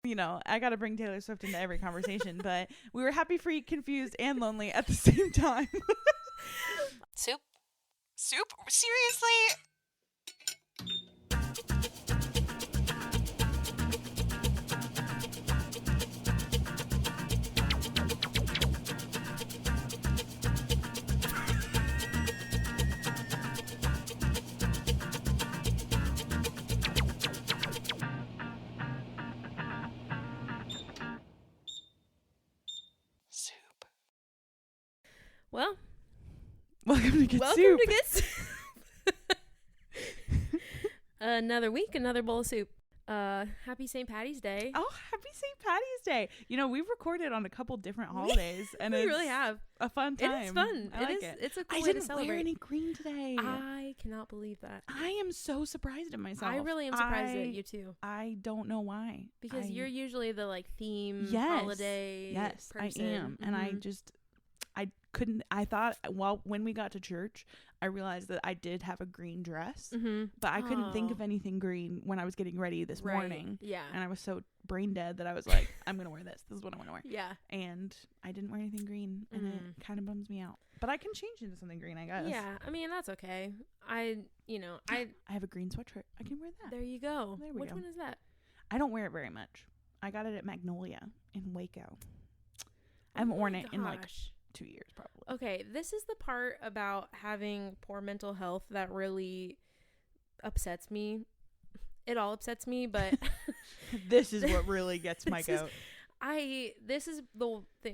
you know, I got to bring Taylor Swift into every conversation, but we were happy, free, confused, and lonely at the same time. Soup? Seriously? Well, welcome to Get welcome Soup. to Get Soup. Another week, another bowl of soup. Happy St. Patty's Day. Oh, happy St. Patty's Day. You know, we've recorded on a couple different holidays, and we it's really have a fun time. It is fun. I like it. It's a I cool way to didn't celebrate. wear any green today. I cannot believe that. I am so surprised at myself. I really am surprised at you too. I don't know why. Because you're usually the like theme holiday person. I am. And I couldn't, I thought, well, when we got to church, I realized that I did have a green dress, but I couldn't think of anything green when I was getting ready this morning. Yeah. And I was so brain dead that I was like, I'm going to wear this. This is what I want to wear. Yeah. And I didn't wear anything green, and it kind of bums me out. But I can change into something green, I guess. Yeah. I mean, that's okay. I have a green sweatshirt. I can wear that. There you go. There we Which go. one is that? I don't wear it very much. I got it at Magnolia in Waco. I haven't worn it in like 2 years probably. Okay, this is the part about having poor mental health that really upsets me. It all upsets me, but this is what really gets my goat. This is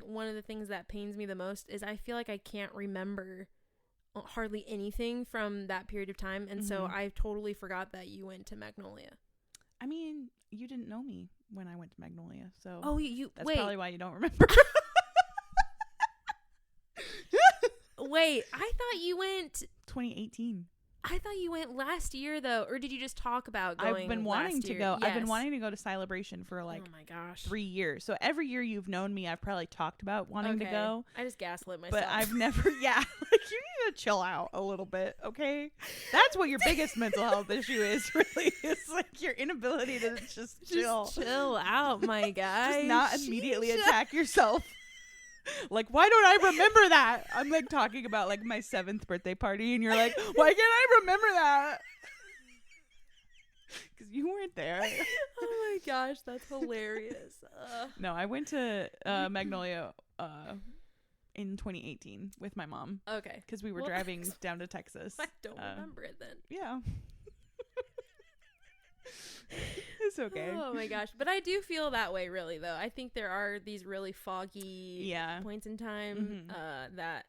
one of the things that pains me the most is I feel like I can't remember hardly anything from that period of time, and so I totally forgot that you went to Magnolia. I mean, you didn't know me when I went to Magnolia, so that's wait. probably why you don't remember. Wait, I thought you went 2018. I thought you went last year though, or did you just talk about going? I've been wanting to go. Yes. I've been wanting to go to Celebration for like, oh my gosh, 3 years. So every year you've known me, I've probably talked about wanting to go. I just gaslit myself. But I've never, like you need to chill out a little bit, okay? That's what your biggest mental health issue is, really. It's like your inability to just chill. Just chill out, my guy. Just not immediately attack yourself. Like, why don't I remember that? I'm like talking about like my 7th birthday party, and you're like, why can't I remember that? Because you weren't there. Oh my gosh, that's hilarious. No, I went to Magnolia in 2018 with my mom. Okay. Because we were driving down to Texas. I don't remember it then. Yeah. It's okay. Oh my gosh. But I do feel that way really though. I think there are these really foggy points in time that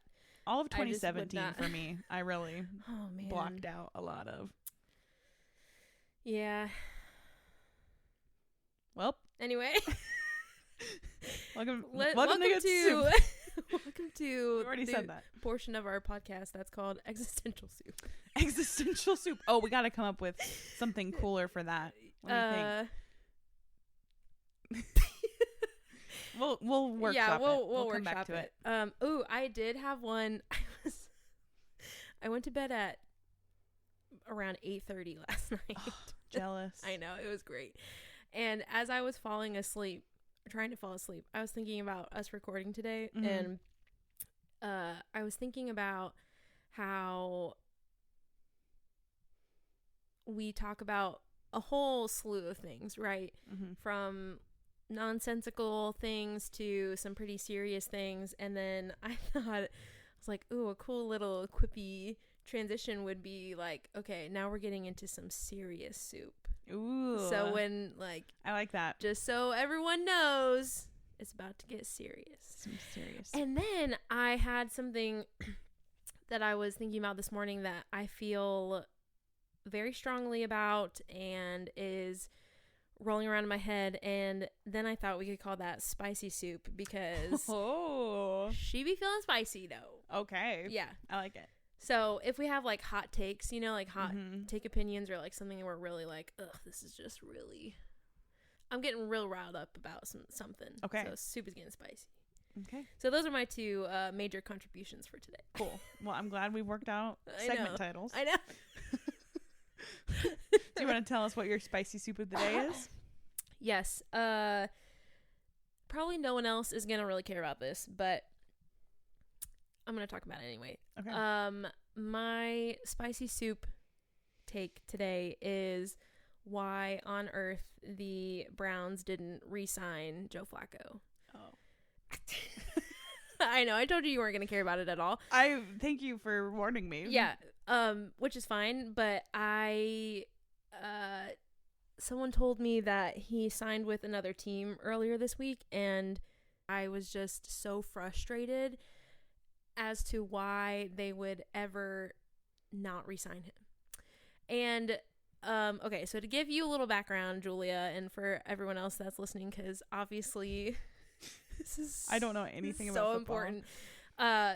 all of 2017 for me, I really blocked out a lot of. Yeah. Well, anyway. welcome to welcome to we already said that portion of our podcast that's called Existential Soup. Existential Soup. Oh, we got to come up with something cooler for that. What do you think? we'll workshop we'll come back to it. I did have one. I went to bed at around 8:30 last night. Oh, jealous. I know, it was great. And as I was trying to fall asleep, I was thinking about us recording today, and I was thinking about how we talk about a whole slew of things, right? From nonsensical things to some pretty serious things, and then I was like, ooh, a cool little quippy transition would be like, okay, now we're getting into some serious soup. Ooh. So when I like that. Just so everyone knows, it's about to get serious. Some serious. And then I had something that I was thinking about this morning that I feel very strongly about and is rolling around in my head, and then I thought we could call that spicy soup because she be feeling spicy though. Okay. Yeah. I like it. So if we have like hot takes, like hot take opinions, or like something we're really like, ugh, this is just really, I'm getting real riled up about something. Okay. So soup is getting spicy. Okay. So those are my two major contributions for today. Cool. Well, I'm glad we worked out segment titles. I know. Do you want to tell us what your spicy soup of the day is? Yes. Probably no one else is gonna really care about this, but I'm gonna talk about it anyway. Okay. My spicy soup take today is why on earth the Browns didn't re-sign Joe Flacco. Oh. I know. I told you weren't gonna care about it at all. I thank you for warning me. Yeah. Which is fine, but someone told me that he signed with another team earlier this week, and I was just so frustrated as to why they would ever not re-sign him. And okay, so to give you a little background, Julia, and for everyone else that's listening, because obviously this is I don't know anything about so football. important.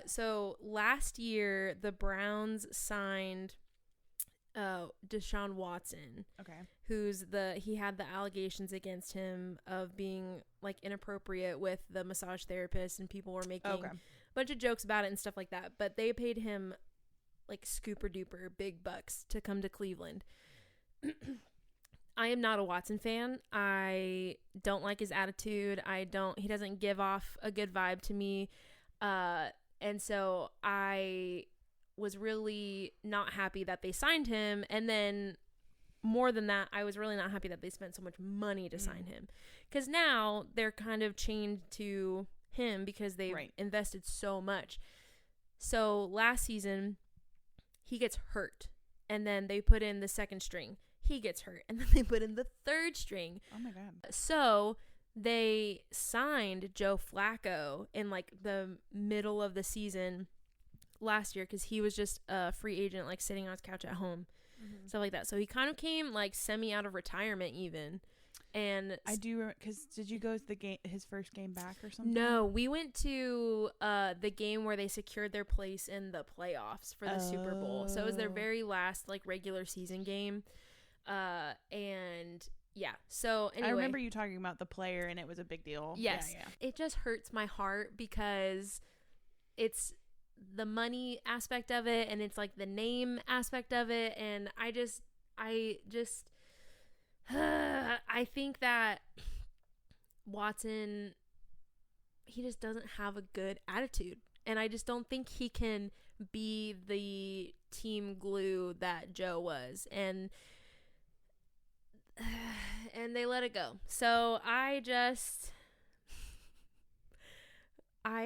So last year the Browns signed Deshaun Watson. Okay. He had the allegations against him of being like inappropriate with the massage therapist, and people were making a bunch of jokes about it and stuff like that, but they paid him like scooper duper big bucks to come to Cleveland. I am not a Watson fan. I don't like his attitude. He doesn't give off a good vibe to me. And so I was really not happy that they signed him. And then more than that, I was really not happy that they spent so much money to sign him. Because now they're kind of chained to him because they've invested so much. So last season, he gets hurt. And then they put in the second string. He gets hurt. And then they put in the third string. Oh, my God. So they signed Joe Flacco in like the middle of the season last year because he was just a free agent, like sitting on his couch at home, stuff like that. So he kind of came like semi out of retirement even. And I do, because did you go to his first game back or something? No, we went to the game where they secured their place in the playoffs for the Super Bowl. So it was their very last like regular season game. And yeah, so anyway, I remember you talking about the player, and it was a big deal. Yes. Yeah. It just hurts my heart because it's the money aspect of it, and it's like the name aspect of it, and I just I think that Watson, he just doesn't have a good attitude, and I just don't think he can be the team glue that Joe was, and they let it go. So I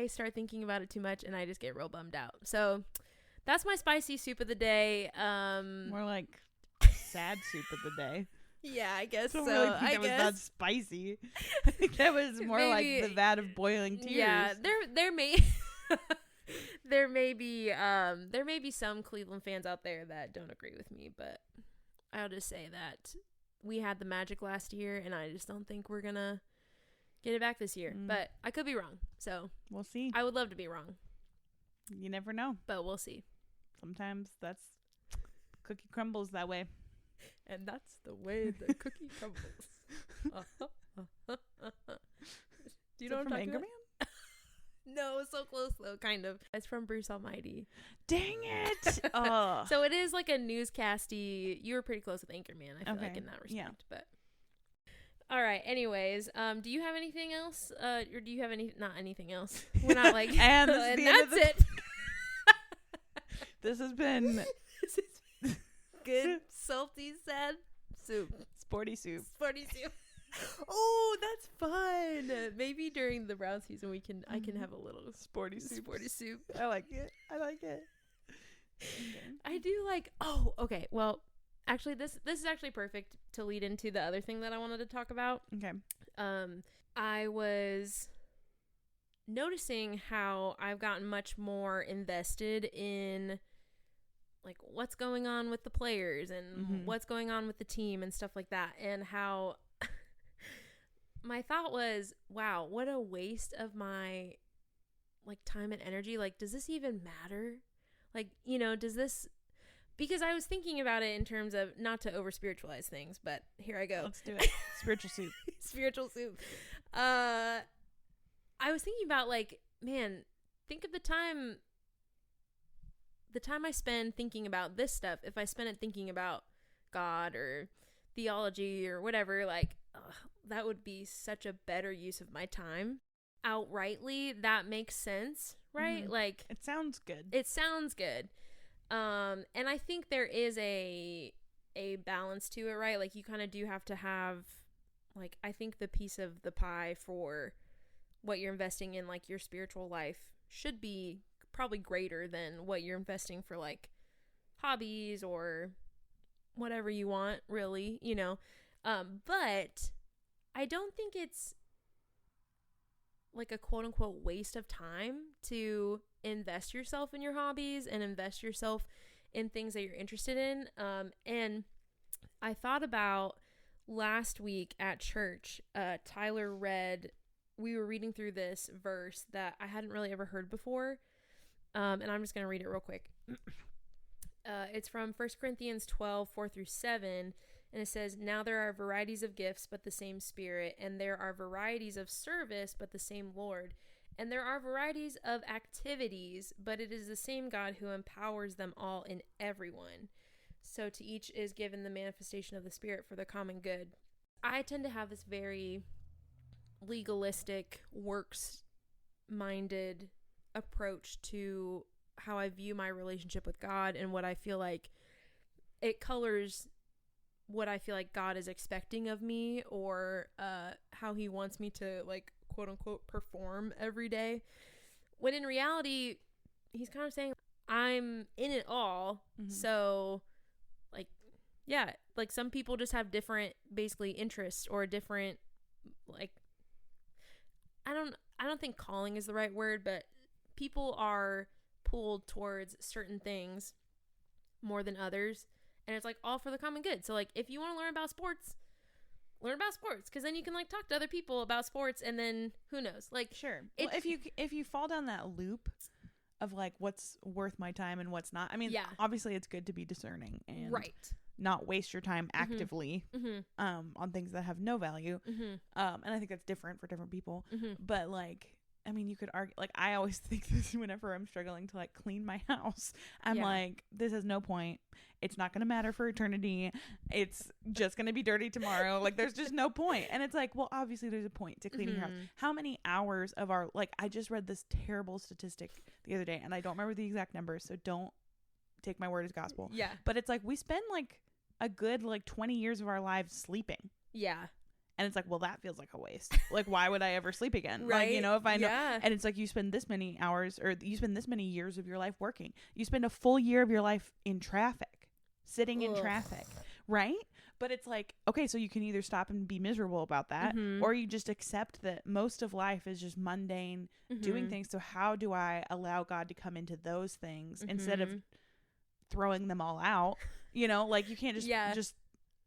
start thinking about it too much, and I just get real bummed out. So that's my spicy soup of the day. More like sad soup of the day. Yeah, I guess I don't so. really think that was that spicy. I think that was more like the vat of boiling tears. Yeah, there may there may be some Cleveland fans out there that don't agree with me, but I'll just say that we had the magic last year, and I just don't think we're gonna get it back this year. But I could be wrong, so we'll see. I would love to be wrong. You never know, but we'll see. Sometimes that's cookie crumbles that way. And that's the way the cookie crumbles. Do you know what I'm talking about? Anchorman? No, so close though, kind of. It's from Bruce Almighty. Dang it! Oh. So it is like a newscasty. You were pretty close with Anchorman, I feel like, in that respect. Yeah. But all right. Anyways, do you have anything else? Or do you have not anything else? We're not like and that's it. This has been good, salty, sad soup. Sporty soup. Sporty soup. Oh, that's fun. Maybe during the Brown season I can have a little sporty soup. Sporty soup. I like it. Okay. I do like. Oh, okay. Well, actually, this is actually perfect to lead into the other thing that I wanted to talk about. Okay. I was noticing how I've gotten much more invested in like what's going on with the players and what's going on with the team and stuff like that, and how my thought was, wow, what a waste of my like time and energy. Like, does this even matter? Like, you know, does this, because I was thinking about it in terms of, not to over spiritualize things, but here I go. Let's do it. Spiritual soup. Spiritual soup. I was thinking about like, man, think of the time I spend thinking about this stuff. If I spend it thinking about God or theology or whatever, like, that would be such a better use of my time. Outrightly, that makes sense, right? Like, it sounds good. It sounds good. And I think there is a balance to it, right? Like, you kind of do have to have, like, I think the piece of the pie for what you're investing in, like, your spiritual life should be probably greater than what you're investing for, like, hobbies or whatever you want, really, you know. But I don't think it's like a quote unquote waste of time to invest yourself in your hobbies and invest yourself in things that you're interested in. And I thought about last week at church, Tyler we were reading through this verse that I hadn't really ever heard before. And I'm just going to read it real quick. It's from 1 Corinthians 12, 4-7. And it says, "Now there are varieties of gifts, but the same Spirit. And there are varieties of service, but the same Lord. And there are varieties of activities, but it is the same God who empowers them all in everyone. So to each is given the manifestation of the Spirit for the common good." I tend to have this very legalistic, works-minded approach to how I view my relationship with God and what I feel like it colors what I feel like God is expecting of me, or how he wants me to, like, quote unquote perform every day, when in reality he's kind of saying I'm in it all. So, like, yeah, like, some people just have different basically interests or different, like, I don't think calling is the right word, but people are pulled towards certain things more than others, and it's like all for the common good. So, like, if you want to learn about sports, because then you can, like, talk to other people about sports, and then who knows, like, sure. Well, if you fall down that loop of, like, what's worth my time and what's not, I mean, obviously it's good to be discerning and not waste your time actively on things that have no value. And I think that's different for different people. But, like, I mean, you could argue, like, I always think this whenever I'm struggling to, like, clean my house. I'm like, this has no point. It's not going to matter for eternity. It's just going to be dirty tomorrow. Like, there's just no point. And it's like, well, obviously there's a point to cleaning your house. How many hours of our, like, I just read this terrible statistic the other day, and I don't remember the exact numbers, so don't take my word as gospel. Yeah. But it's like, we spend, like, a good, like, 20 years of our lives sleeping. Yeah. And it's like, well, that feels like a waste. Like, why would I ever sleep again? Right. Like, you know, if I know. Yeah. And it's like, you spend this many hours, or you spend this many years of your life working. You spend a full year of your life in traffic, sitting in traffic, right? But it's like, okay, so you can either stop and be miserable about that, or you just accept that most of life is just mundane, doing things. So how do I allow God to come into those things instead of throwing them all out? You know, like, you can't just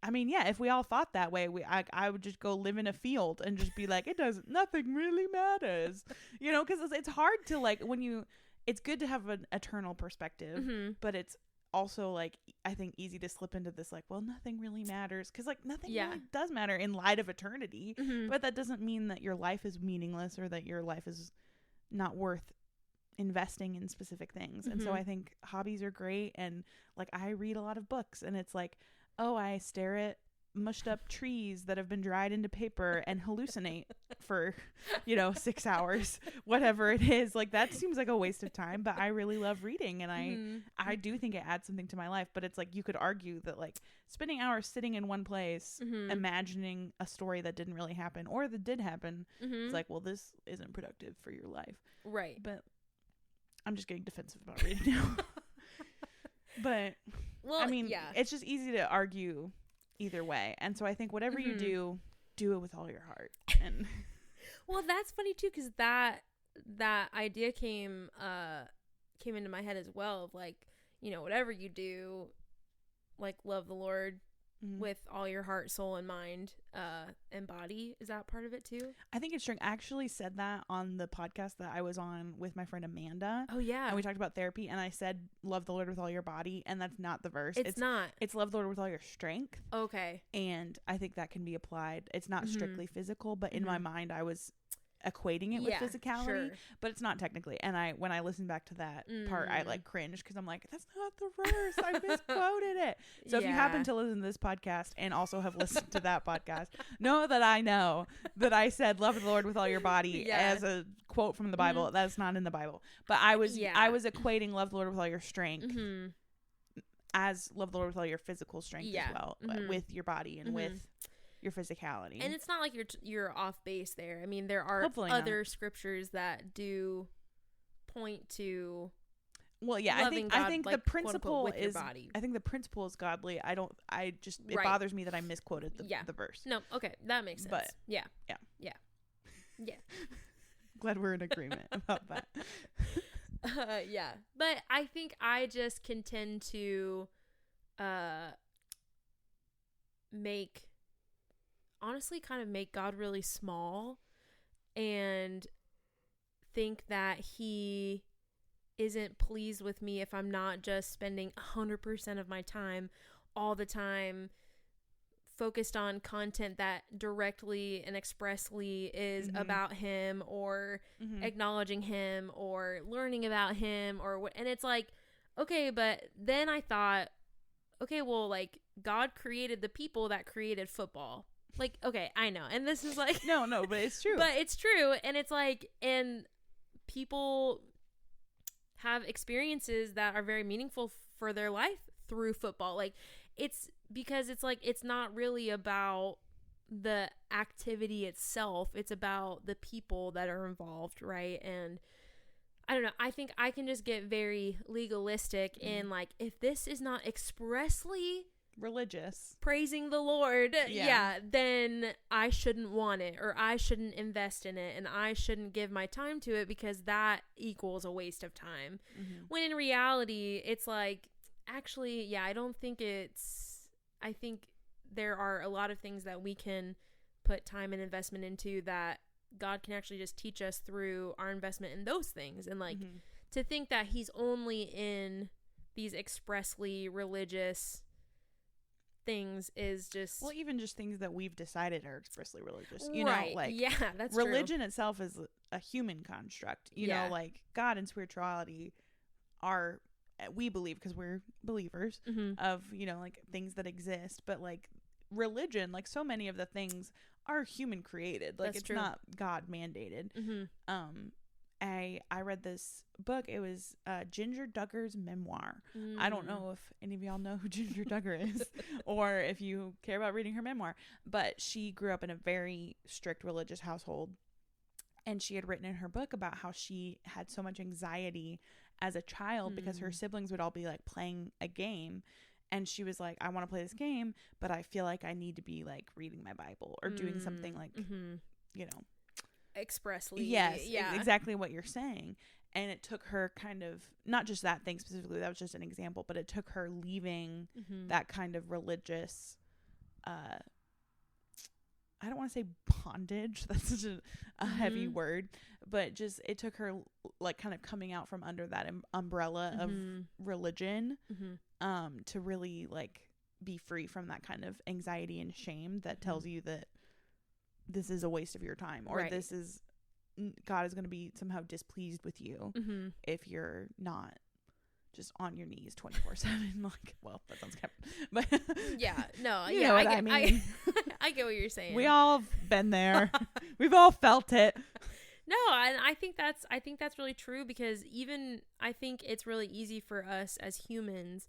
I mean, yeah, if we all thought that way, I would just go live in a field and just be like, nothing really matters, you know, because it's hard to, like, it's good to have an eternal perspective, but it's also, like, I think easy to slip into this, like, well, nothing really matters, because, like, nothing really does matter in light of eternity, but that doesn't mean that your life is meaningless or that your life is not worth investing in specific things. And so I think hobbies are great, and, like, I read a lot of books, and it's like, oh, I stare at mushed up trees that have been dried into paper and hallucinate for, 6 hours, whatever it is. Like, that seems like a waste of time, but I really love reading, and I do think it adds something to my life. But it's like, you could argue that, like, spending hours sitting in one place, imagining a story that didn't really happen or that did happen, it's like, well, this isn't productive for your life. Right. But I'm just getting defensive about reading now. But, well, I mean, it's just easy to argue either way. And so I think whatever you do it with all your heart. And well, that's funny, too, because that idea came into my head as well, of, like, whatever you do, like, love the Lord with all your heart, soul, and mind, and body. Is that part of it too? I think it's true. I actually said that on the podcast that I was on with my friend Amanda. Oh yeah. And we talked about therapy, and I said love the Lord with all your body, and that's not the verse. It's not. It's love the Lord with all your strength. Okay. And I think that can be applied. It's not strictly physical, but in my mind I was equating it with physicality, but it's not technically. And when I listen back to that part, I like cringe because I'm like, that's not the verse. I misquoted it. So if you happen to listen to this podcast and also have listened to that podcast, know that I said love the Lord with all your body as a quote from the Bible. That's not in the Bible. But I was equating love the Lord with all your strength as love the Lord with all your physical strength as well, with your body and with your physicality. And it's not like you're off base there. I mean, there are other scriptures that do point to I think like, the principle is body. I think the principle is godly. It bothers me that I misquoted the verse. No, okay, that makes sense. But yeah. Glad we're in agreement about that. But I think I just can tend to make God really small and think that he isn't pleased with me if I'm not just spending 100% of my time all the time focused on content that directly and expressly is about him or acknowledging him or learning about him or what. And it's like, okay, but then I thought, okay, well, like God created the people that created football. Like, okay, I know. And this is like, no, but it's true. But it's true. And it's like, and people have experiences that are very meaningful for their life through football. Like, it's because it's like, it's not really about the activity itself. It's about the people that are involved, right? And I don't know. I think I can just get very legalistic in like, if this is not expressly religious praising the Lord, then I shouldn't want it, or I shouldn't invest in it, and I shouldn't give my time to it, because that equals a waste of time. When in reality, it's like, actually, I don't think I think there are a lot of things that we can put time and investment into that God can actually just teach us through our investment in those things. And like, to think that he's only in these expressly religious things is just, well, even just things that we've decided are expressly religious, you know, like that's religion true. Itself is a human construct, you know, like God and spirituality are, we believe, because we're believers of, you know, like things that exist, but like religion, like so many of the things are human created, like it's not God mandated. I read this book. It was Ginger Duggar's memoir. I don't know if any of y'all know who Ginger Duggar is or if you care about reading her memoir, but she grew up in a very strict religious household, and she had written in her book about how she had so much anxiety as a child because her siblings would all be like playing a game, and she was like, I want to play this game, but I feel like I need to be like reading my Bible or doing something like you know, expressly. Exactly what you're saying. And it took her kind of, not just that thing specifically, that was just an example, but it took her leaving that kind of religious I don't want to say bondage, that's such a heavy word, but just it took her like kind of coming out from under that umbrella of religion to really like be free from that kind of anxiety and shame that tells you that this is a waste of your time, or this is, God is going to be somehow displeased with you if you're not just on your knees 24/7. Like, well, that sounds kind of, but you know what I mean. I get what you're saying. We all been there. We've all felt it. No, and I think that's really true, because even I think it's really easy for us as humans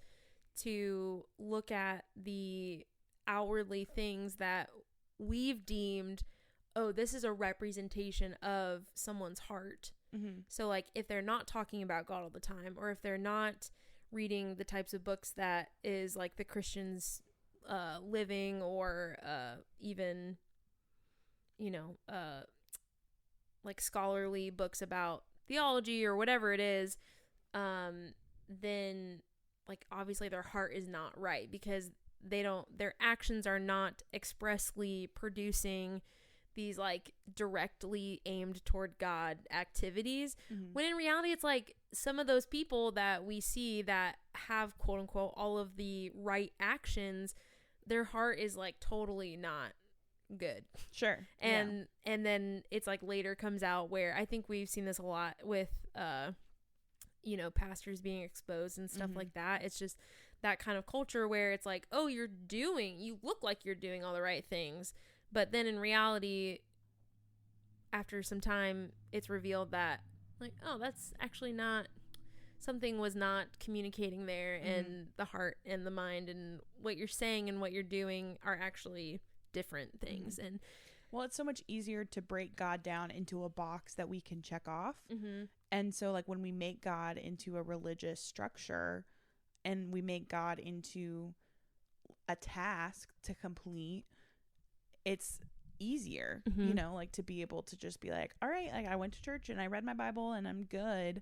to look at the outwardly things that we've deemed, oh, this is a representation of someone's heart. So like, if they're not talking about God all the time, or if they're not reading the types of books that is like the Christians living, or even, you know, like scholarly books about theology or whatever it is, then like obviously their heart is not right, because their actions are not expressly producing these like directly aimed toward God activities, when in reality it's like some of those people that we see that have quote unquote all of the right actions, their heart is like totally not good. Sure. And then it's like later comes out where I think we've seen this a lot with pastors being exposed and stuff like that. It's just that kind of culture where it's like, oh, you look like you're doing all the right things, but then in reality, after some time, it's revealed that like, oh, that's actually not, something was not communicating there, and the heart and the mind and what you're saying and what you're doing are actually different things. And well, it's so much easier to break God down into a box that we can check off. And so like when we make God into a religious structure and we make God into a task to complete, it's easier, like to be able to just be like, all right, like I went to church and I read my Bible and I'm good,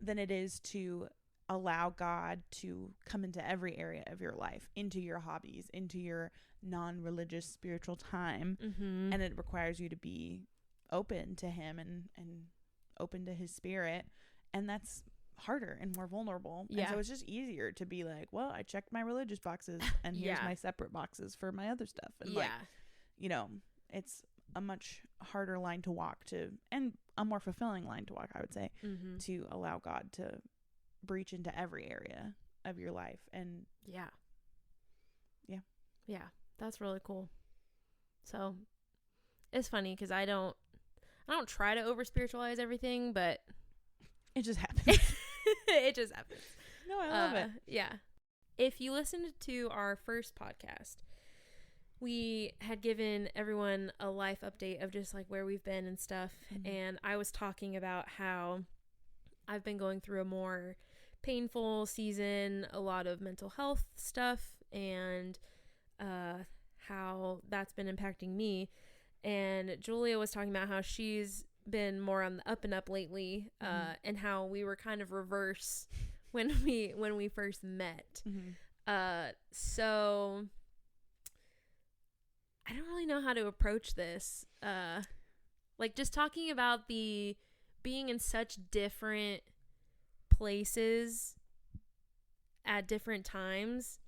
than it is to allow God to come into every area of your life, into your hobbies, into your non-religious spiritual time. And it requires you to be open to him and open to his spirit, and that's harder and more vulnerable. And so it's just easier to be like, well, I checked my religious boxes and here's my separate boxes for my other stuff. And like, it's a much harder line to walk to, and a more fulfilling line to walk, I would say, to allow God to breach into every area of your life. And yeah, that's really cool. So it's funny because I don't try to over spiritualize everything, but it just happens. It just happens. No, I love it. Yeah. If you listened to our first podcast, we had given everyone a life update of just like where we've been and stuff. And I was talking about how I've been going through a more painful season, a lot of mental health stuff, and how that's been impacting me. And Julia was talking about how she's been more on the up and up lately, and how we were kind of reverse when we first met. So I don't really know how to approach this. Like just talking about the being in such different places at different times,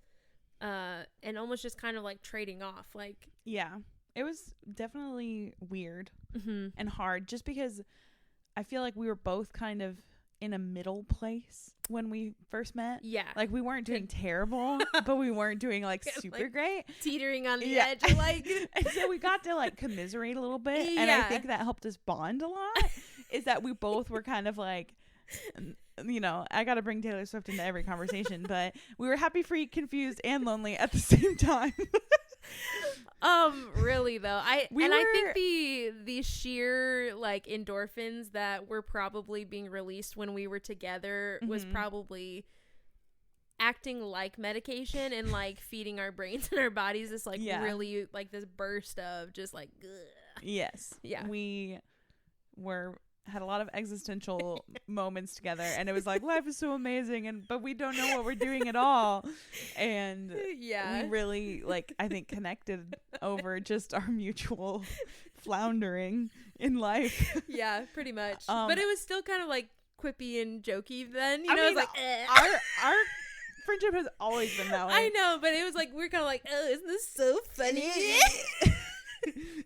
and almost just kind of like trading off. Like, yeah, it was definitely weird and hard, just because I feel like we were both kind of in a middle place when we first met. Yeah. Like we weren't doing terrible, but we weren't doing like super like, great. Teetering on the edge. Like, and so we got to like commiserate a little bit. And I think that helped us bond a lot, is that we both were kind of like, I got to bring Taylor Swift into every conversation, but we were happy, free, confused, and lonely at the same time. Really though, I think the sheer like endorphins that were probably being released when we were together was probably acting like medication and like feeding our brains and our bodies this like really like this burst of just like ugh. Yes. Yeah. We had a lot of existential moments together, and it was like, life is so amazing, but we don't know what we're doing at all. And we really like, I think, connected over just our mutual floundering in life. Yeah, pretty much. But it was still kind of like quippy and jokey then, I mean, it was like our friendship has always been that way. I know, but it was like, we're kind of like, oh, isn't this so funny?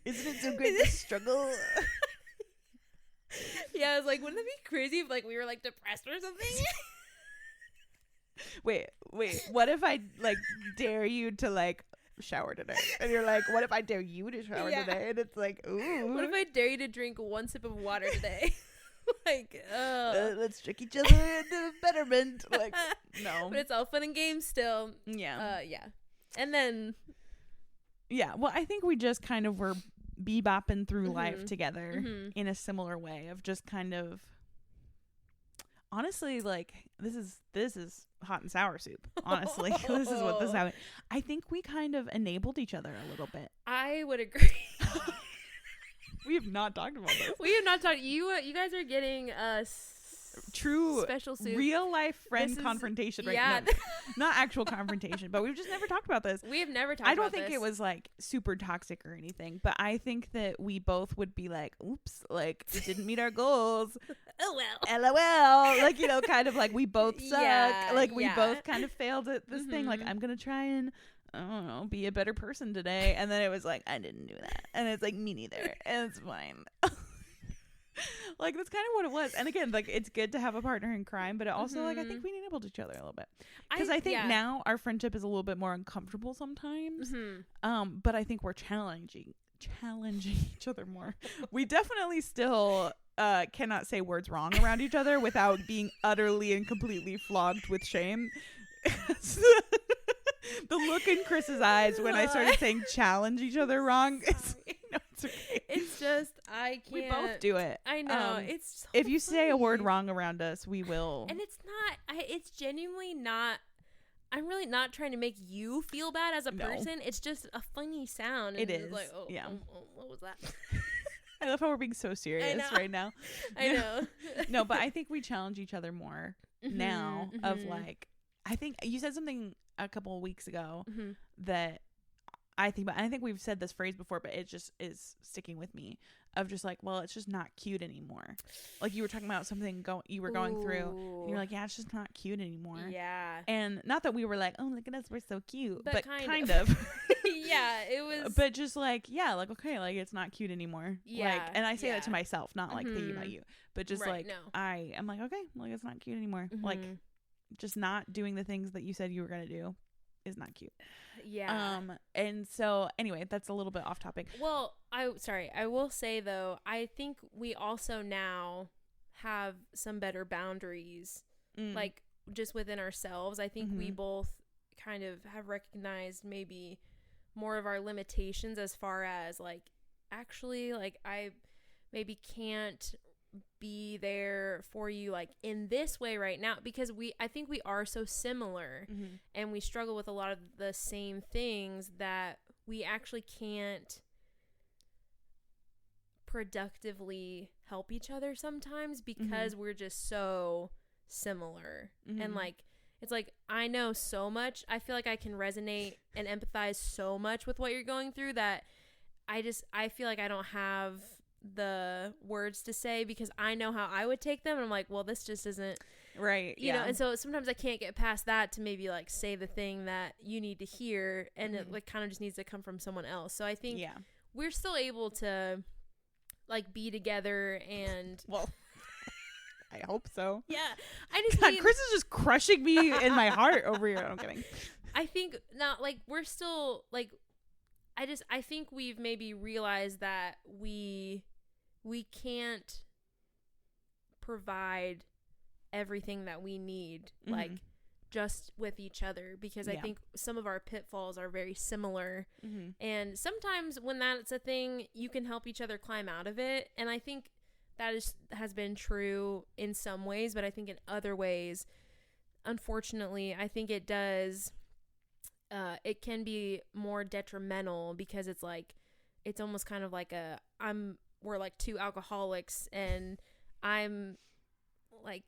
Isn't it so great to struggle? Yeah, I was like, wouldn't it be crazy if like we were like depressed or something? Wait, what if I like dare you to like shower today? And you're like, what if I dare you to shower today? And it's like, ooh. What if I dare you to drink one sip of water today? Like, let's trick each other into betterment. Like, no. But it's all fun and games still. Yeah. And then well, I think we just kind of were bebopping through life together in a similar way of just kind of, honestly, like this is hot and sour soup, honestly. This is what this happened. I think we kind of enabled each other a little bit. I would agree. We have not talked about this. We have not talked. You guys are getting a true special soup, real life friend confrontation right now. Not actual confrontation, but we've just never talked about this. We have never talked about this. I don't think it was like super toxic or anything, but I think that we both would be like, oops, like it didn't meet our goals. Oh well. LOL. Like, kind of like we both suck. Like we both kind of failed at this thing. Like I'm going to try and I don't know, be a better person today. And then it was like, I didn't do that. And it's like, me neither. And it's fine. Like, that's kind of what it was. And again, like, it's good to have a partner in crime, but it also, like, I think we enabled each other a little bit. Because I think now our friendship is a little bit more uncomfortable sometimes. But I think we're challenging each other more. We definitely still cannot say words wrong around each other without being utterly and completely flogged with shame. The look in Chris's eyes when I started saying challenge each other wrong. It's okay. It's just, I can't. We both do it. I know. It's so if you funny. say a word wrong around us, we will. And it's not, it's genuinely not, I'm really not trying to make you feel bad as a person. It's just a funny sound. And it is. Like, what was that? I love how we're being so serious right now. I know. No, but I think we challenge each other more now of like, I think you said something a couple of weeks ago that I think about, and I think we've said this phrase before, but it just is sticking with me of just like, well, it's just not cute anymore. Like you were talking about something you were going through and you're like, yeah, it's just not cute anymore. Yeah. And not that we were like, oh, look at us, we're so cute, but kind of. Yeah, it was. But just like, yeah, like, okay, like it's not cute anymore. Yeah. Like, and I say that to myself, not like thinking about you, but just like, I am like, okay, like it's not cute anymore. Like just not doing the things that you said you were going to do is not cute. Yeah. And so anyway, that's a little bit off topic. Well, I will say though, I think we also now have some better boundaries, like just within ourselves. I think we both kind of have recognized maybe more of our limitations as far as like, actually, like I maybe can't be there for you like in this way right now, because I think we are so similar and we struggle with a lot of the same things that we actually can't productively help each other sometimes because we're just so similar. And like it's like, I know so much, I feel like I can resonate and empathize so much with what you're going through that I feel like I don't have the words to say because I know how I would take them, and I'm like, well, this just isn't right, you know. And so sometimes I can't get past that to maybe like say the thing that you need to hear, and it like kind of just needs to come from someone else. So I think we're still able to like be together, and well, I hope so. Yeah, I just God, Chris is just crushing me in my heart over here. I'm kidding. I think not like we're still like I think we've maybe realized that we can't provide everything that we need like just with each other, because I think some of our pitfalls are very similar, and sometimes when that's a thing, you can help each other climb out of it. And I think that has been true in some ways, but I think in other ways, unfortunately, I think it does it can be more detrimental, because it's like it's almost kind of like we're like two alcoholics, and I'm like,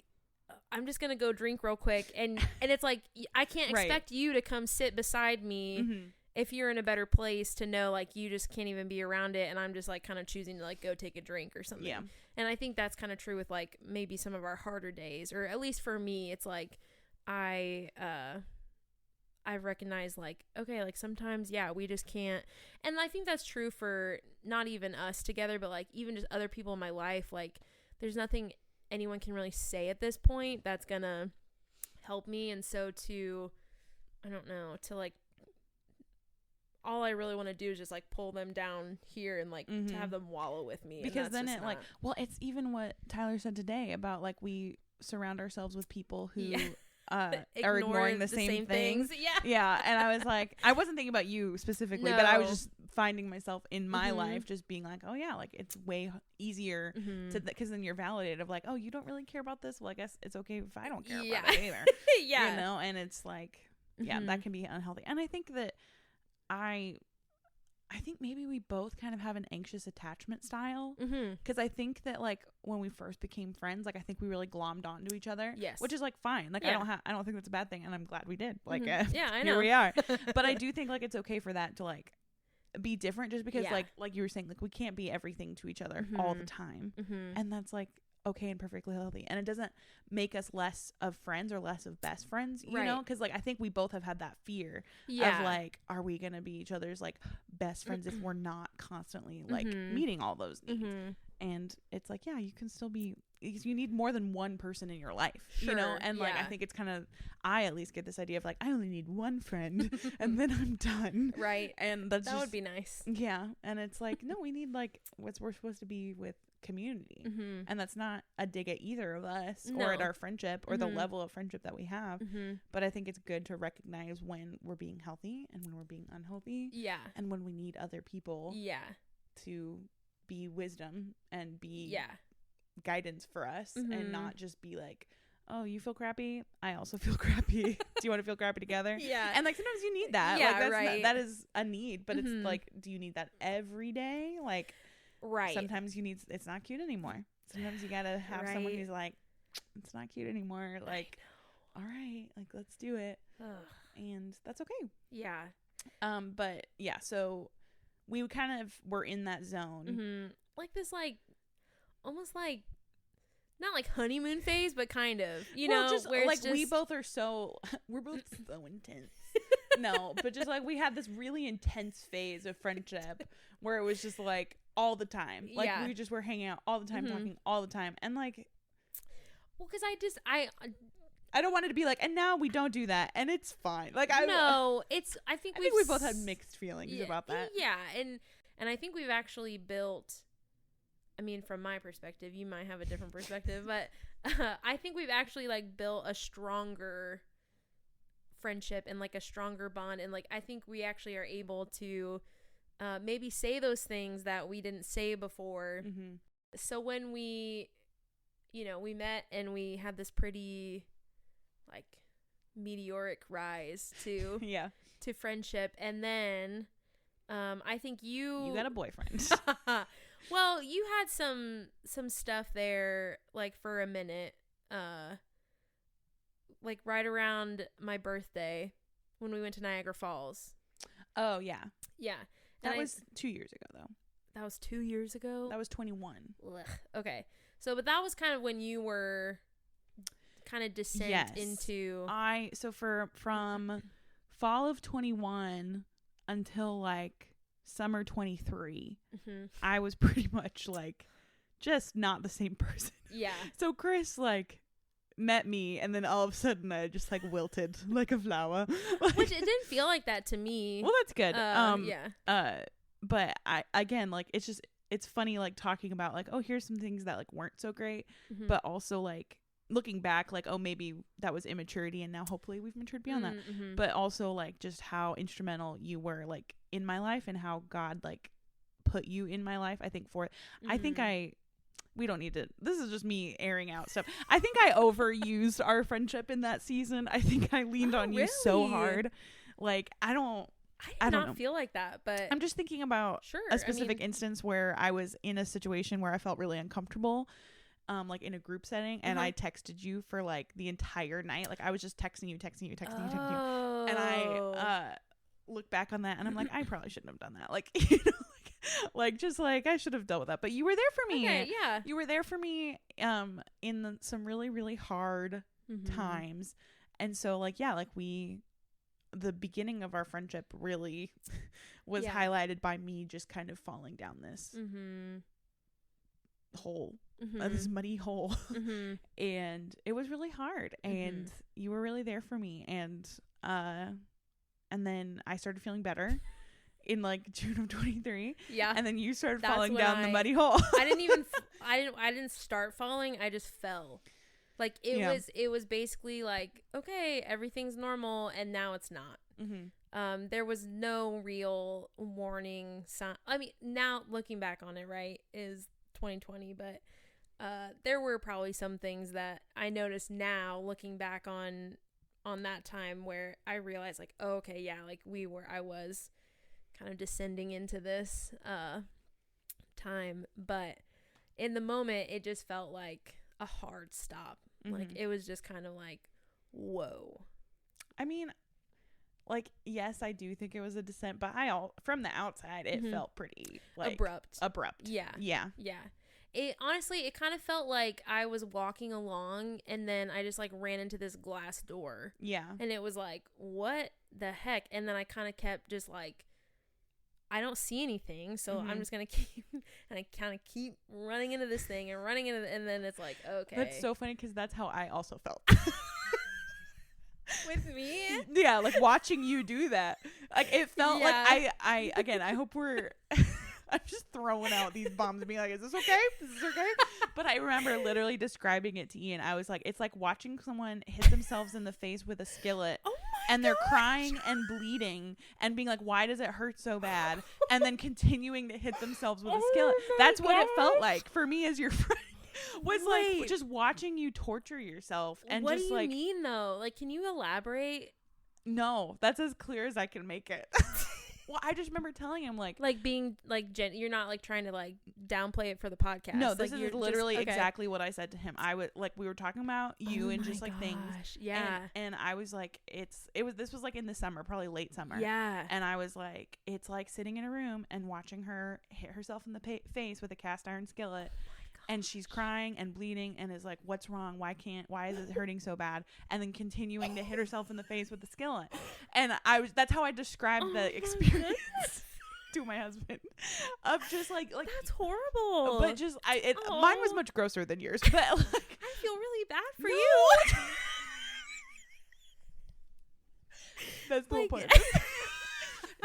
I'm just gonna go drink real quick, and it's like I can't expect you to come sit beside me if you're in a better place to know like you just can't even be around it, and I'm just like kind of choosing to like go take a drink or something. Yeah. And I think that's kind of true with like maybe some of our harder days, or at least for me, it's like I've recognized like, okay, like sometimes, we just can't. And I think that's true for not even us together, but like even just other people in my life. Like there's nothing anyone can really say at this point that's gonna help me. And so I don't know, to like, all I really want to do is just like pull them down here and like to have them wallow with me. Because then it like, well, it's even what Tyler said today about like we surround ourselves with people who are ignoring the same things. Yeah. And I was like, I wasn't thinking about you specifically, but I was just finding myself in my life just being like, oh yeah, like it's way easier to, because then you're validated of like, oh, you don't really care about this, well I guess it's okay if I don't care about it either. You know. And it's like that can be unhealthy. And I think that I think maybe we both kind of have an anxious attachment style, because I think that like when we first became friends, like I think we really glommed onto each other, which is like fine. Like I don't think that's a bad thing, and I'm glad we did. Like I know, here we are. But I do think like it's okay for that to like be different, just because like you were saying, like we can't be everything to each other all the time, and that's like okay and perfectly healthy, and it doesn't make us less of friends or less of best friends, you know, because like I think we both have had that fear of like, are we gonna be each other's like best friends if we're not constantly like meeting all those needs? And it's like, yeah, you can still be, because you need more than one person in your life, you know. And like I think it's kind of, I at least get this idea of like, I only need one friend and then I'm done, right? And that would be nice. Yeah. And it's like, no, we need like we're supposed to be with community, and that's not a dig at either of us or at our friendship or the level of friendship that we have, but I think it's good to recognize when we're being healthy and when we're being unhealthy, and when we need other people to be wisdom and be guidance for us, and not just be like, oh, you feel crappy, I also feel crappy, do you want to feel crappy together? And like sometimes you need that, like that's not, that is a need, but it's like, do you need that every day? Like sometimes you need, it's not cute anymore, sometimes you gotta have someone who's like, it's not cute anymore, like, all right, like let's do it. And that's okay. But yeah, so we kind of were in that zone, like this, like almost like not like honeymoon phase, but kind of, you know, just where like we both are so we're both so intense. No, but just like we had this really intense phase of friendship where it was just like all the time, like we just were hanging out all the time, talking all the time, and like, well, because I don't want it to be like, and now we don't do that, and it's fine. Like I think we both had mixed feelings about that. Yeah, and I think we've actually built, I mean, from my perspective, you might have a different perspective, but I think we've actually like built a stronger friendship and like a stronger bond, and like I think we actually are able to maybe say those things that we didn't say before. So when we, you know, we met and we had this pretty like meteoric rise to to friendship, and then I think you got a boyfriend. Well, you had some stuff there like for a minute, like right around my birthday when we went to Niagara Falls. Oh yeah. That And was 2 years ago though. That was 2 years ago? That was 21. Ugh. Okay. So, but that was kind of when you were kind of descent into... from fall of 21 until like summer 23, I was pretty much like just not the same person. Yeah. So Chris like met me, and then all of a sudden I just like wilted like a flower. Which it didn't feel like that to me. Well, that's good. But I, again, like it's funny like talking about like, oh, here's some things that like weren't so great, but also like looking back like, oh, maybe that was immaturity, and now hopefully we've matured beyond that. But also like just how instrumental you were like in my life, and how God like put you in my life. I think I think we don't need to, this is just me airing out stuff. I think I overused our friendship in that season. I think I leaned on you so hard. Like I don't know. Feel like that, but I'm just thinking about a specific instance where I was in a situation where I felt really uncomfortable, like in a group setting, and I texted you for like the entire night. Like I was just texting you, and I look back on that and I'm like, I probably shouldn't have done that. Like, you know, like just like I should have dealt with that. But you were there for me. Okay, yeah. You were there for me in some really, really hard times. And so like, yeah, like the beginning of our friendship really was highlighted by me just kind of falling down this hole, this muddy hole. And it was really hard, and you were really there for me, and then I started feeling better in like June of 23. And then you started falling down the muddy hole. I didn't start falling, I just fell. Like it was basically like, okay, everything's normal, and now it's not. There was no real warning sign. I mean, now looking back on it, right, is 2020, but there were probably some things that I noticed now looking back on that time where I realized like, oh, okay, yeah, like I was kind of descending into this time, but in the moment it just felt like a hard stop. Like it was just kind of like, whoa. I mean, like, yes, I do think it was a descent, but from the outside it felt pretty like abrupt. Yeah. it honestly, it kind of felt like I was walking along and then I just like ran into this glass door. Yeah. And it was like, what the heck? And then I kind of kept just like, I don't see anything, so I'm just gonna keep, and I kind of keep running into this thing and running into, and then it's like, okay. That's so funny because that's how I also felt. With me? Yeah, like watching you do that. Like it felt like I again, I hope we're I'm just throwing out these bombs and being like, is this okay? Is this okay? But I remember literally describing it to Ian. I was like, it's like watching someone hit themselves in the face with a skillet. Oh and they're crying and bleeding and being like, why does it hurt so bad? And then continuing to hit themselves with a skillet. That's what it felt like for me as your friend. Was like just watching you torture yourself. And what just do you mean though? Like, can you elaborate? No, that's as clear as I can make it. Well, I just remember telling him like being like you're not like trying to like downplay it for the podcast. No, this is literally exactly what I said to him. I would like, we were talking about you and just like things. Yeah. And I was like, this was like in the summer, probably late summer. Yeah. And I was like, it's like sitting in a room and watching her hit herself in the face with a cast iron skillet. And she's crying and bleeding and is like, what's wrong? Why is it hurting so bad? And then continuing to hit herself in the face with the skillet. And that's how I described the experience to my husband of just like that's horrible. But just mine was much grosser than yours. But like, I feel really bad for you. That's the whole point.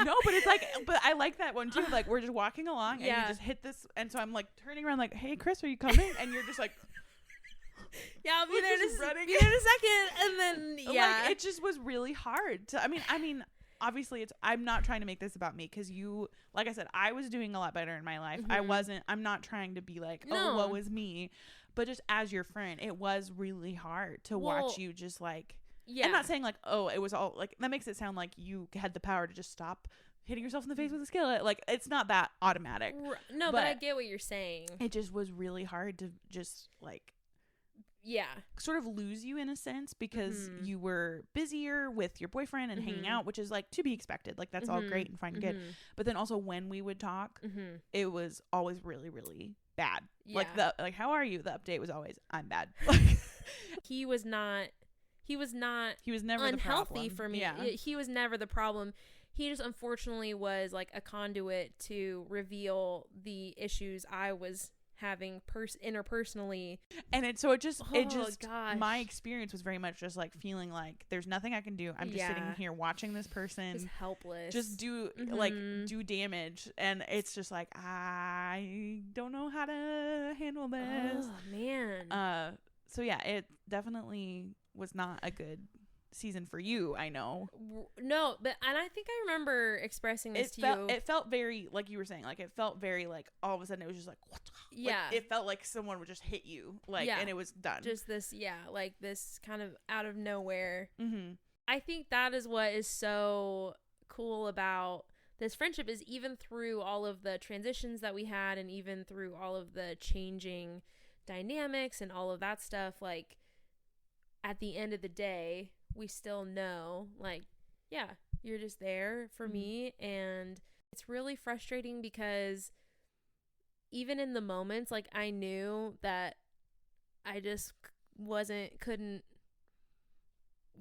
No, but it's like, but I like that one too. Like we're just walking along and you just hit this, and so I'm like turning around, like, "Hey, Chris, are you coming?" And you're just like, "Yeah, I'll be there in a second." And then like, it just was really hard to. I mean, obviously, I'm not trying to make this about me because you, like I said, I was doing a lot better in my life. I'm not trying to be like, oh, woe is me, but just as your friend, it was really hard to watch you just like. Yeah. I'm not saying like, oh, it was all like, that makes it sound like you had the power to just stop hitting yourself in the face with a skillet. Like, it's not that automatic. No, but I get what you're saying. It just was really hard to just like, sort of lose you in a sense because you were busier with your boyfriend and hanging out, which is like to be expected. Like, that's all great and fine and good. But then also when we would talk, it was always really, really bad. Yeah. Like, how are you? The update was always, I'm bad. He was never unhealthy for me. Yeah. He was never the problem. He just unfortunately was like a conduit to reveal the issues I was having interpersonally. And it just my experience was very much just like feeling like there's nothing I can do. I'm just sitting here watching this person just helpless just do do damage, and it's just like I don't know how to handle this. Oh man. So yeah, it definitely was not a good season for you. I know. No, but and I think I remember expressing this to you. It felt very like you were saying. Like it felt very like all of a sudden it was just like what? Yeah. Like, it felt like someone would just hit you and it was done. Just this like this kind of out of nowhere. I think that is what is so cool about this friendship is even through all of the transitions that we had and even through all of the changing dynamics and all of that stuff, like at the end of the day we still know like you're just there for me. And it's really frustrating because even in the moments like I knew that I just couldn't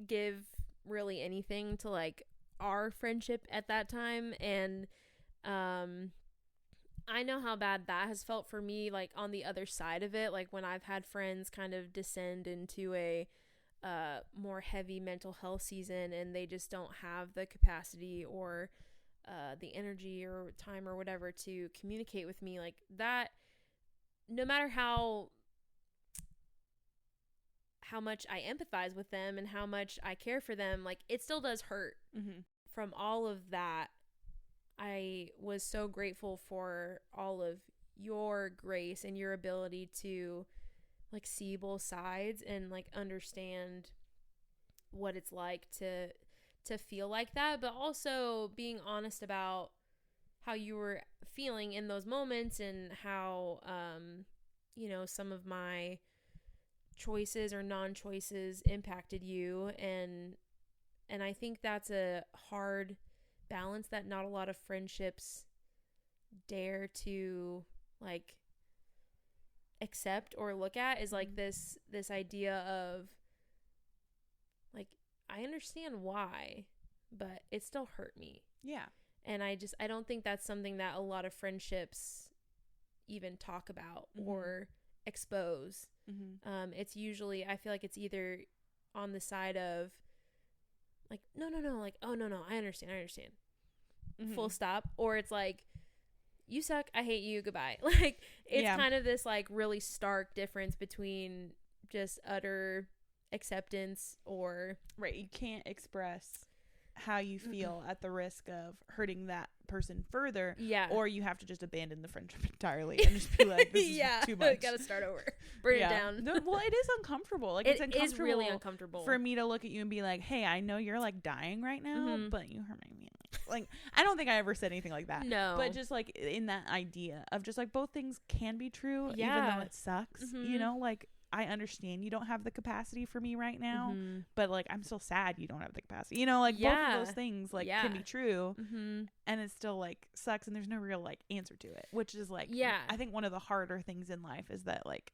give really anything to like our friendship at that time. And I know how bad that has felt for me, like on the other side of it, like when I've had friends kind of descend into a more heavy mental health season and they just don't have the capacity or the energy or time or whatever to communicate with me like that. No matter how much I empathize with them and how much I care for them, like it still does hurt. From all of that, I was so grateful for all of your grace and your ability to like see both sides and like understand what it's like to feel like that, but also being honest about how you were feeling in those moments and how some of my choices or non-choices impacted you. And I think that's a hard balance that not a lot of friendships dare to like accept or look at is like this idea of like, I understand why, but it still hurt me. Yeah. And I don't think that's something that a lot of friendships even talk about or expose. It's usually, I feel like it's either on the side of like, no, like, oh no, I understand. Full stop. Or it's like, you suck, I hate you, goodbye. Like, it's kind of this like really stark difference between just utter acceptance or right, you can't express how you feel at the risk of hurting that person further, or you have to just abandon the friendship entirely and just be like, this is too much, gotta start over, burn it down. Well, it is uncomfortable. Like, it's uncomfortable. Is really uncomfortable for me to look at you and be like, hey, I know you're like dying right now, but you hurt my feelings. Like, I don't think I ever said anything like that. No, but just like in that idea of just like both things can be true, even though it sucks. You know, like, I understand you don't have the capacity for me right now, but like, I'm still sad you don't have the capacity. You know, like both of those things like can be true, and it still like sucks, and there's no real like answer to it, which is like, I think one of the harder things in life is that like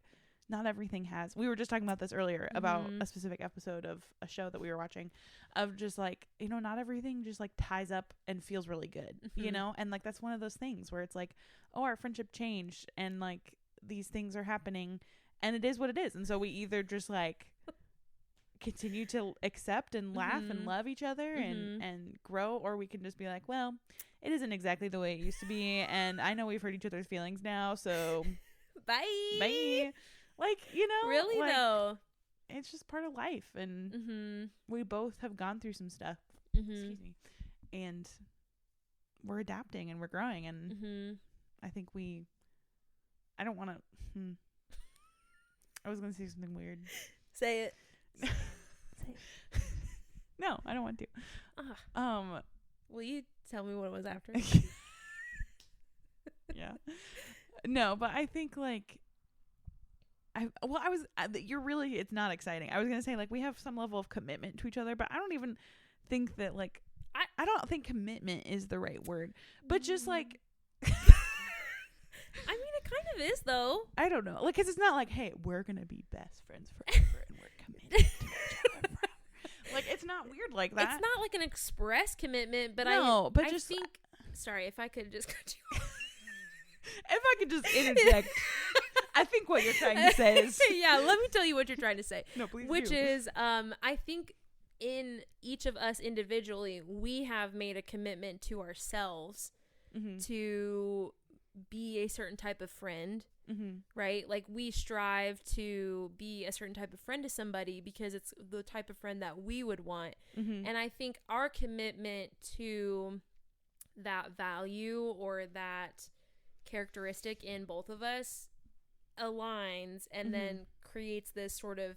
not everything has. We were just talking about this earlier about a specific episode of a show that we were watching, of just like, you know, not everything just like ties up and feels really good, you know, and like that's one of those things where it's like, oh, our friendship changed and like these things are happening. And it is what it is. And so we either just like continue to accept and laugh and love each other and grow, or we can just be like, well, it isn't exactly the way it used to be. And I know we've hurt each other's feelings now. So bye. Like, you know, really like, though, it's just part of life. And we both have gone through some stuff. Excuse me. And we're adapting and we're growing. And I think I don't want to, I was going to say something weird. Say it. Say it. No, I don't want to. Will you tell me what it was after? Yeah. No, but I think like it's not exciting. I was going to say like we have some level of commitment to each other, but I don't even think that like I don't think commitment is the right word. But just like I mean, it kind of is, though. I don't know. Like, 'cause it's not like, hey, we're going to be best friends forever and we're committed to each other forever. Like, it's not weird like that. It's not like an express commitment, but I think, sorry, if I could just cut you off. If I could just interject. I think what you're trying to say is. Yeah, let me tell you what you're trying to say. No, please Which do. is, I think in each of us individually, we have made a commitment to ourselves to be a certain type of friend, right? Like, we strive to be a certain type of friend to somebody because it's the type of friend that we would want. And I think our commitment to that value or that characteristic in both of us aligns and then creates this sort of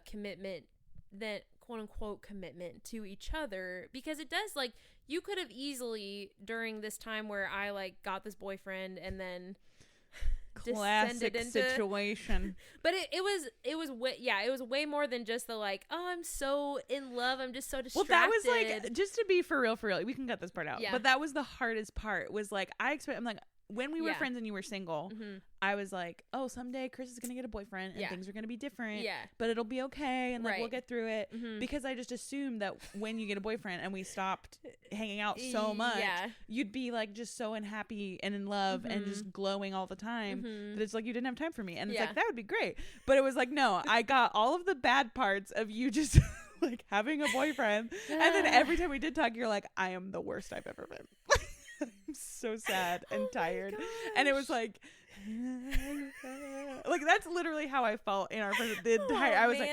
commitment, that quote unquote commitment to each other, because it does, like, you could have during this time where I like got this boyfriend and then classic situation. But it was way more than just the like, oh, I'm so in love, I'm just so distracted. Well, that was like, just to be for real, we can cut this part out. Yeah. But that was the hardest part, was like, I'm like, when we were friends and you were single, I was like, oh, someday Chris is gonna get a boyfriend and things are gonna be different, but it'll be okay, and like we'll get through it, because I just assumed that when you get a boyfriend and we stopped hanging out so much, you'd be like just so unhappy and in love and just glowing all the time that it's like you didn't have time for me, and it's like, that would be great, but it was like, no, I got all of the bad parts of you just like having a boyfriend, and then every time we did talk, you're like, I am the worst I've ever been. I'm so sad and tired. And it was like that's literally how I felt in our first I was like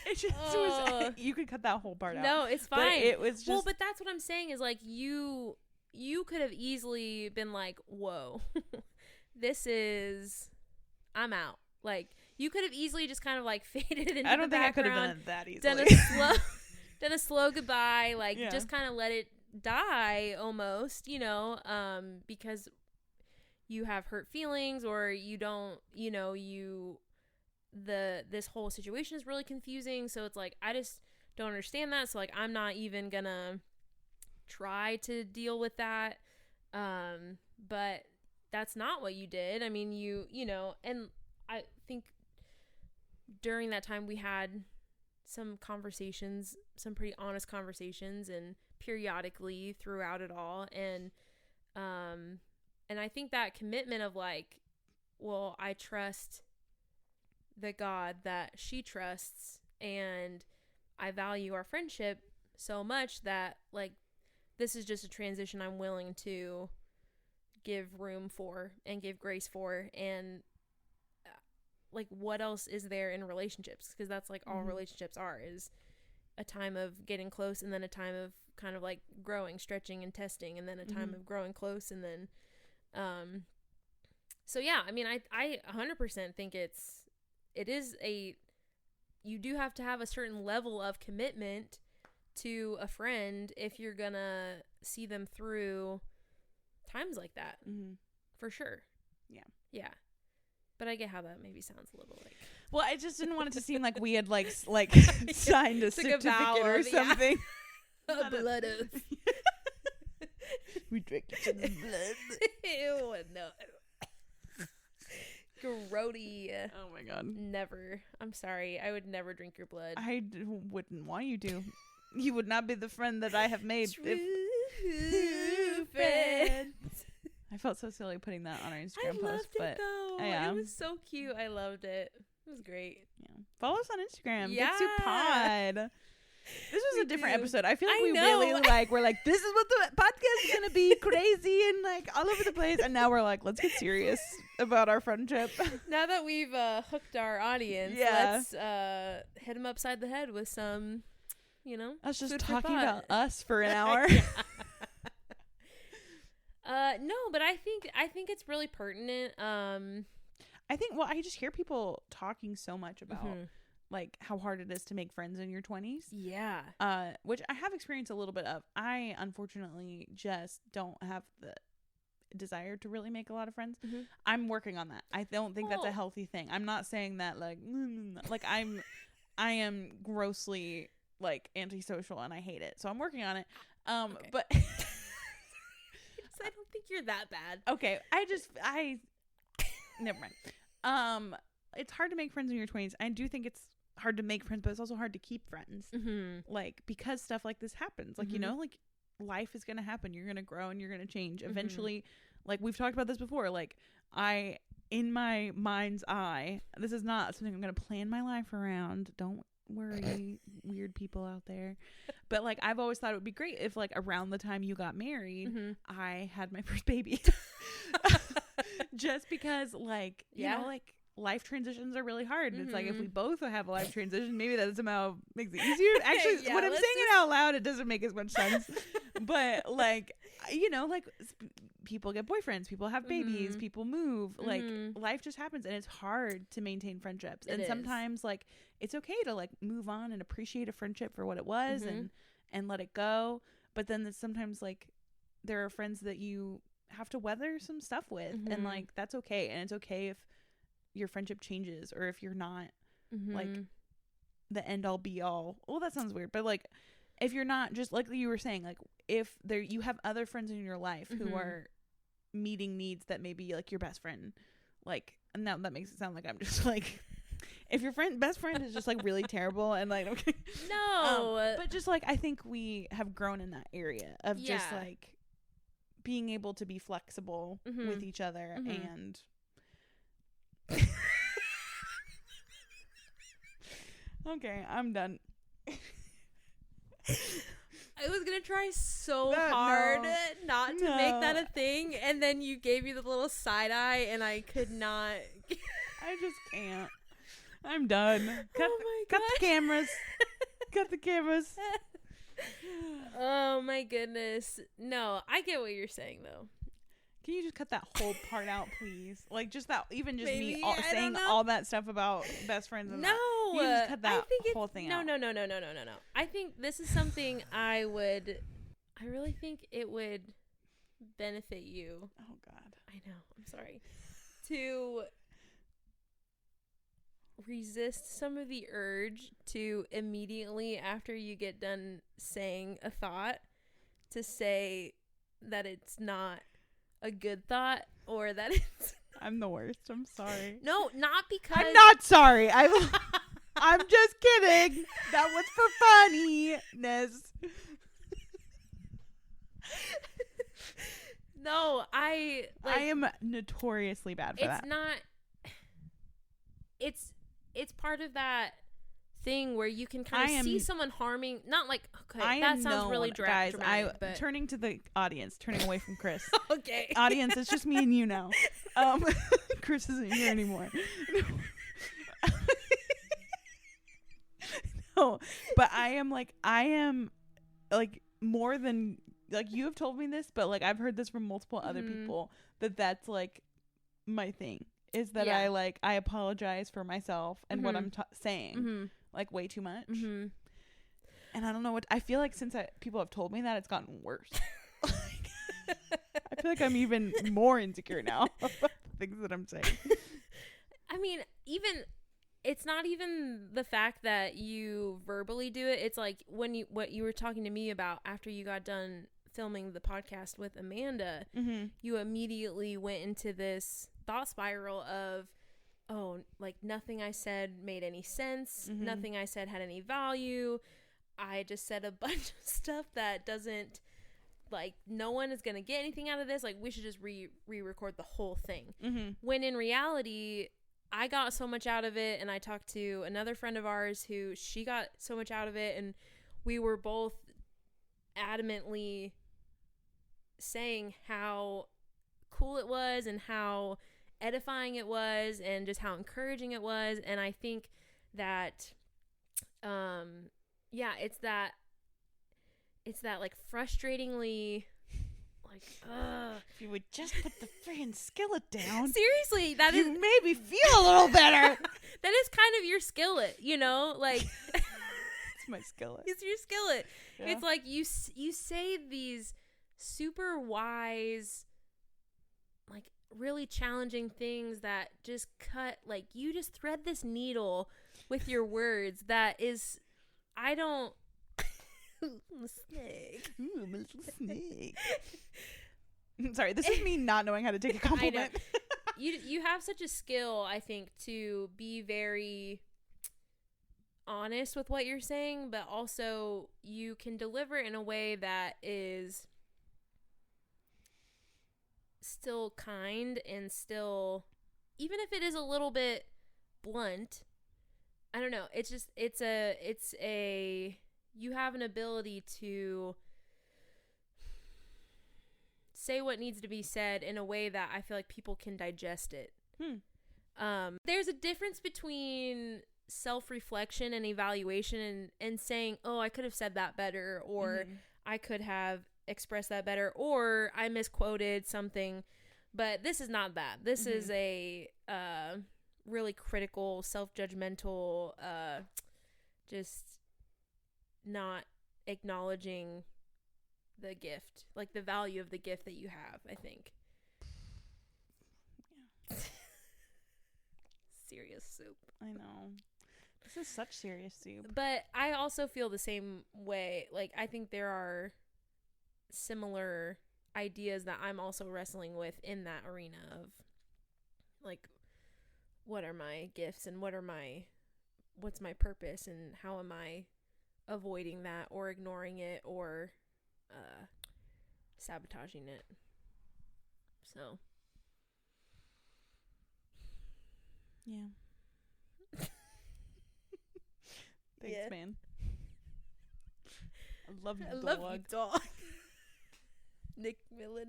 it just was, you could cut that whole part out. No, it's fine. But it was just, well, but that's what I'm saying is like you could have easily been like, whoa, I'm out. Like, you could have easily just kind of like faded into the background. I don't think I could have done it that easily. Done a slow goodbye, like just kind of let it die almost, you know, because you have hurt feelings, or you don't, you know, this whole situation is really confusing, so it's like, I just don't understand that, so like I'm not even gonna try to deal with that. But that's not what you did. I mean, you know, and I think during that time we had some conversations, some pretty honest conversations, and periodically throughout it all. And I think that commitment of like, well, I trust the God that she trusts, and I value our friendship so much that like this is just a transition I'm willing to give room for and give grace for. And like, what else is there in relationships? Because that's like all relationships are, is a time of getting close, and then a time of kind of like growing, stretching, and testing, and then a time of growing close, and then so yeah, I mean, I 100% think it is you do have to have a certain level of commitment to a friend if you're gonna see them through times like that. For sure. Yeah, but I get how that maybe sounds a little like, well, I just didn't want it to seem like we had like signed a certificate or something. A blood oath. We drank each other's blood. Ew, no. Grody. Oh my god. Never. I'm sorry. I would never drink your blood. Wouldn't want you to. You would not be the friend that I have made. True friends. I felt so silly putting that on our Instagram post, loved but it though. It was so cute. I loved it. It was great. Yeah. Follow us on Instagram. Yeah. Get Soup Pod. This was a different episode. I feel like we know. really we're like, this is what the podcast is gonna be, crazy and like all over the place. And now we're like, let's get serious about our friendship. Now that we've hooked our audience, let's hit them upside the head with some, you know, us just talking about us for an hour. No, but I think it's really pertinent. I think, well, I just hear people talking so much about like how hard it is to make friends in your 20s. Yeah. Which I have experienced a little bit of. I unfortunately just don't have the desire to really make a lot of friends. I'm working on that. I don't think that's a healthy thing. I'm not saying that like I am grossly like antisocial and I hate it. So I'm working on it. Okay. But I don't think you're that bad. Okay. Never mind. It's hard to make friends in your 20s. I do think it's hard to make friends, but it's also hard to keep friends. Like, because stuff like this happens. Like, you know, like life is going to happen. You're going to grow and you're going to change. Eventually, like we've talked about this before, like in my mind's eye, this is not something I'm going to plan my life around. Don't worry, weird people out there. But like, I've always thought it would be great if like around the time you got married, I had my first baby. Just because like, you know, like life transitions are really hard. And it's like, if we both have a life transition, maybe that somehow makes it easier. Actually, when I'm saying it out loud, it doesn't make as much sense. But like, you know, like people get boyfriends, people have babies, people move, like life just happens, and it's hard to maintain friendships. And sometimes like it's okay to like move on and appreciate a friendship for what it was and let it go. But then there's sometimes like there are friends that you have to weather some stuff with, and like that's okay. And it's okay if your friendship changes, or if you're not like the end all be all. Well, that sounds weird, but like if you're not, just like you were saying, like if you have other friends in your life who are meeting needs that maybe like your best friend, like, and now that makes it sound like I'm just like, if your best friend is just like really terrible and like, okay. No, but just like, I think we have grown in that area of just like being able to be flexible with each other. And okay, I'm done. I was gonna try so hard not to make that a thing, and then you gave me the little side eye, and I could not. I just can't. I'm done. Cut the cameras. Cut the cameras. Oh my goodness. No, I get what you're saying though. Can you just cut that whole part out, please? Like just that, even just Maybe, me saying all that stuff about best friends. And that. You can just cut that whole thing out. No. I think this is something I really think it would benefit you. Oh God. I know. I'm sorry. To resist some of the urge to immediately after you get done saying a thought to say that it's not a good thought or that it's I'm the worst. I'm sorry. No, not because I'm not sorry. I'm just kidding. That was for funniness. No, I am notoriously bad for that. It's not. It's part of that thing where you can kind of see someone harming. Not like okay, that sounds really dramatic. Guys, I'm turning to the audience, turning away from Chris. Okay, audience, it's just me and you now. Chris isn't here anymore. No, but I am like more than. Like, you have told me this, but, like, I've heard this from multiple other people, that's, like, my thing. Is that I apologize for myself and what I'm saying, like, way too much. And I don't know I feel like since people have told me that, it's gotten worse. I feel like I'm even more insecure now about the things that I'm saying. I mean, it's not even the fact that you verbally do it. It's like what you were talking to me about after you got done filming the podcast with Amanda, you immediately went into this thought spiral of, oh, like nothing I said made any sense. Nothing I said had any value. I just said a bunch of stuff that doesn't, like, no one is going to get anything out of this. Like, we should just re-record the whole thing. When in reality, I got so much out of it, and I talked to another friend of ours who she got so much out of it, and we were both adamantly saying how cool it was and how edifying it was and just how encouraging it was. And I think that it's that like frustratingly like if you would just put the freaking skillet down, seriously, that you made me feel a little better. That is kind of your skillet, you know, like it's my skillet. It's your skillet. Yeah. It's like you say these super wise, like really challenging things that just cut, like you just thread this needle with your words that is, I don't I'm a snake. Ooh, I'm a little snake. Sorry, this is me not knowing how to take a compliment. You have such a skill, I think, to be very honest with what you're saying, but also you can deliver it in a way that is still kind and still, even if it is a little bit blunt, I don't know, it's a you have an ability to say what needs to be said in a way that I feel like people can digest it. There's a difference between self-reflection and evaluation and saying, oh, I could have said that better, or I could have expressed that better, or I misquoted something. But this is not that. This is a really critical, self-judgmental, just not acknowledging the gift, like the value of the gift that you have, I think. Yeah. Serious soup. I know. This is such serious soup. But I also feel the same way. Like, I think there are similar ideas that I'm also wrestling with in that arena of, like, what are my gifts and what's my purpose and how am I avoiding that or ignoring it or sabotaging it. So yeah. Thanks, man. I love you, dog. Nick Miller.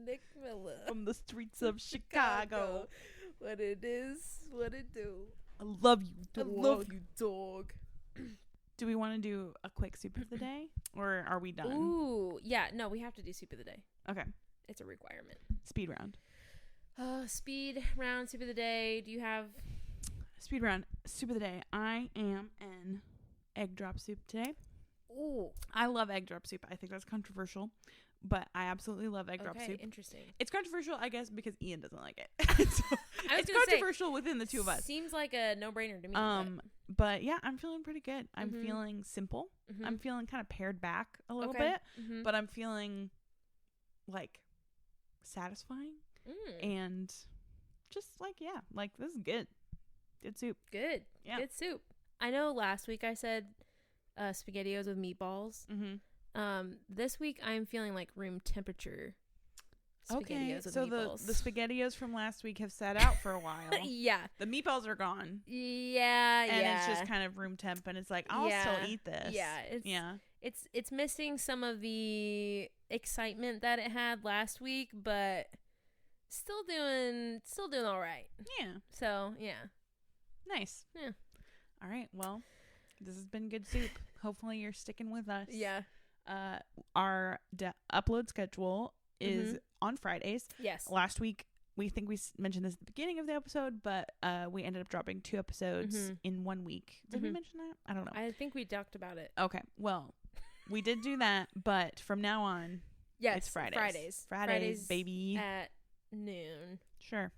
From the streets of Chicago. What it is, what it do. I love you, dog. I love you, dog. Do we want to do a quick soup of the day? Or are we done? Ooh, yeah. No, we have to do soup of the day. Okay. It's a requirement. Speed round. Speed round, soup of the day. Do you have... Speed round, soup of the day. I am an egg drop soup today. Ooh. I love egg drop soup. I think that's controversial, but I absolutely love egg drop soup. Interesting. It's controversial, I guess, because Ian doesn't like it. So it's controversial within the two of us. Seems like a no-brainer to me. But yeah, I'm feeling pretty good. I'm feeling simple. I'm feeling kind of pared back a little bit, but I'm feeling like satisfying. and just like, yeah, like this is good soup. Good soup. I know last week I said SpaghettiOs with meatballs. This week I'm feeling like room temperature SpaghettiOs with meatballs. The SpaghettiOs from last week have sat out for a while. Yeah, the meatballs are gone. Yeah, and it's just kind of room temp, and it's like I'll still eat this. It's missing some of the excitement that it had last week, but still doing all right. Yeah. So yeah. Nice. Yeah. All right. Well, this has been good soup. Hopefully you're sticking with us. Yeah. Our upload schedule is on Fridays. Yes. Last week, we mentioned this at the beginning of the episode, but we ended up dropping 2 episodes in 1 week. Did we mention that? I don't know. I think we talked about it. Okay. Well, we did do that, but from now on, it's Fridays. Fridays, baby. At noon. Sure.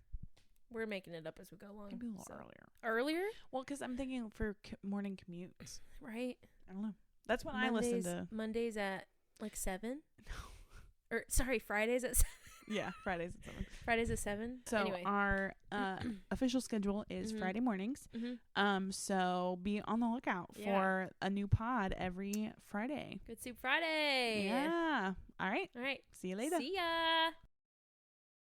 We're making it up as we go along. Maybe a little earlier. Earlier? Well, because I'm thinking for morning commutes. Right. I don't know. That's when I listen to. Mondays at like 7? No. Sorry, Fridays at 7. Yeah, Fridays at 7. Fridays at 7. So anyway. Our official schedule is Friday mornings. So be on the lookout for a new pod every Friday. Good Soup Friday. Yeah. All right. All right. See you later. See ya.